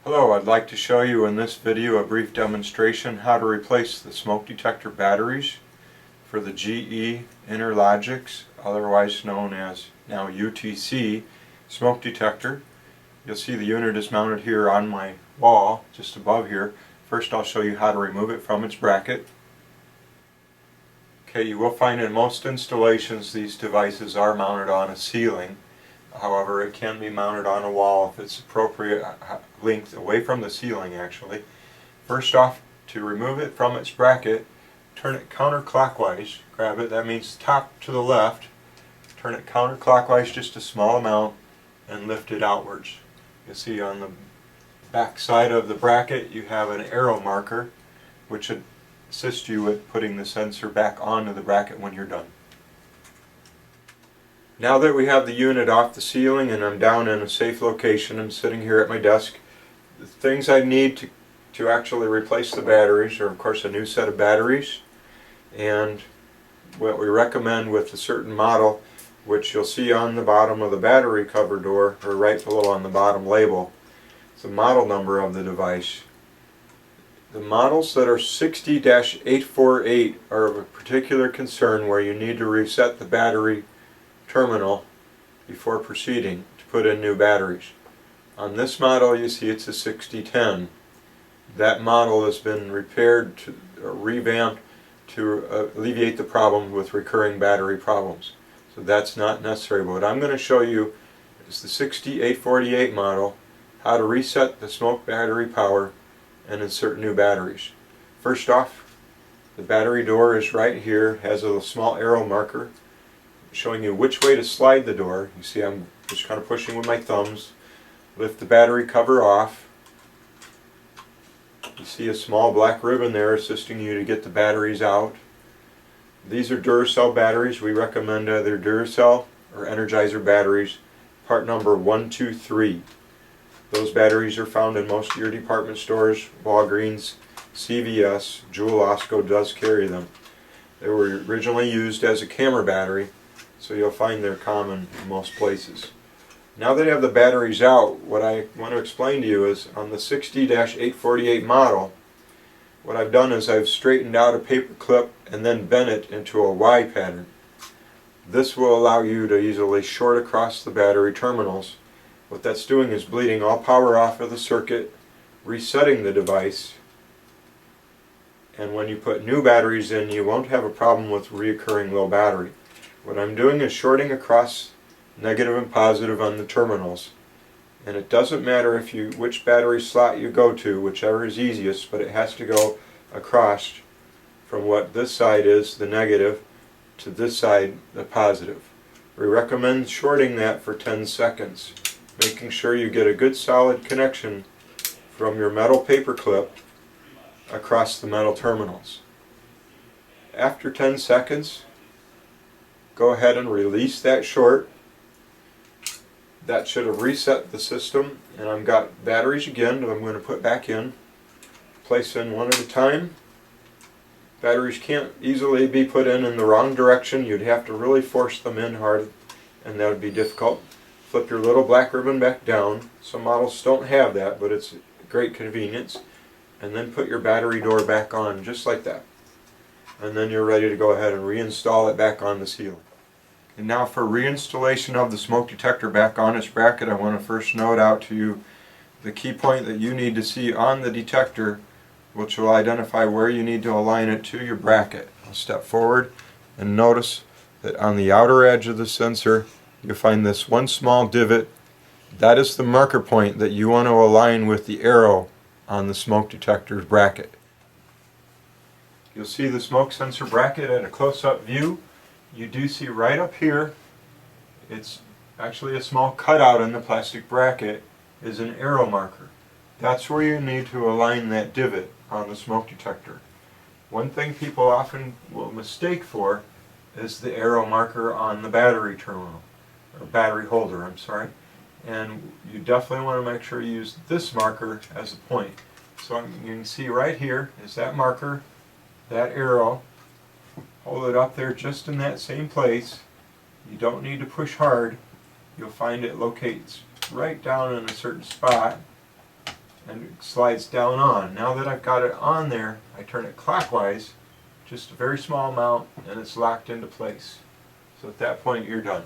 Hello, I'd like to show you in this video a brief demonstration how to replace the smoke detector batteries for the GE Interlogics, otherwise known as now UTC smoke detector. You'll see the unit is mounted here on my wall just above here. First I'll show you how to remove it from its bracket. Okay, you will find in most installations these devices are mounted on a ceiling. However, it can be mounted on a wall if it's appropriate length away from the ceiling actually. First off, to remove it from its bracket, turn it counterclockwise. Grab it, that means top to the left. Turn it counterclockwise just a small amount and lift it outwards. You'll see on the back side of the bracket you have an arrow marker which should assist you with putting the sensor back onto the bracket when you're done. Now that we have the unit off the ceiling and I'm down in a safe location, I'm sitting here at my desk, the things I need to actually replace the batteries are of course a new set of batteries, and what we recommend with a certain model, which you'll see on the bottom of the battery cover door or right below on the bottom label, it's the model number of the device. The models that are 60-848 are of a particular concern where you need to reset the battery terminal before proceeding to put in new batteries. On this model you see it's a 6010. That model has been repaired or revamped to alleviate the problem with recurring battery problems. So that's not necessary. But what I'm going to show you is the 60-848 model, how to reset the smoke battery power and insert new batteries. First off, the battery door is right here, has a small arrow marker showing you which way to slide the door. You see I'm just kind of pushing with my thumbs. Lift the battery cover off. You see a small black ribbon there assisting you to get the batteries out. These are Duracell batteries. We recommend either Duracell or Energizer batteries, part number 123. Those batteries are found in most of your department stores, Walgreens, CVS, Jewel Osco does carry them. They were originally used as a camera battery, so you'll find they're common in most places. Now that I have the batteries out, what I want to explain to you is on the 60-848 model, what I've done is I've straightened out a paper clip and then bent it into a Y pattern. This will allow you to easily short across the battery terminals. What that's doing is bleeding all power off of the circuit, resetting the device, and when you put new batteries in you won't have a problem with recurring low battery. What I'm doing is shorting across negative and positive on the terminals, and it doesn't matter which battery slot you go to, whichever is easiest, but it has to go across from what this side is, the negative, to this side, the positive. We recommend shorting that for 10 seconds, making sure you get a good solid connection from your metal paper clip across the metal terminals. After 10 seconds, go ahead and release that short. That should have reset the system, and I've got batteries again that I'm going to put back in. Place in one at a time. Batteries can't easily be put in the wrong direction. You'd have to really force them in hard, and that would be difficult. Flip your little black ribbon back down. Some models don't have that, but it's a great convenience. And then put your battery door back on just like that. And then you're ready to go ahead and reinstall it back on the ceiling. And now for reinstallation of the smoke detector back on its bracket, I want to first note out to you the key point that you need to see on the detector, which will identify where you need to align it to your bracket. I'll step forward and notice that on the outer edge of the sensor you'll find this one small divot. That is the marker point that you want to align with the arrow on the smoke detector's bracket. You'll see the smoke sensor bracket at a close-up view. You do see right up here, it's actually a small cutout in the plastic bracket, is an arrow marker. That's where you need to align that divot on the smoke detector. One thing people often will mistake for is the arrow marker on the battery terminal, or battery holder, I'm sorry. And you definitely want to make sure you use this marker as a point. So you can see right here is that marker, that arrow. Hold it up there just in that same place. You don't need to push hard. You'll find it locates right down in a certain spot, and it slides down on. Now that I've got it on there, I turn it clockwise, just a very small amount, and it's locked into place. So at that point you're done.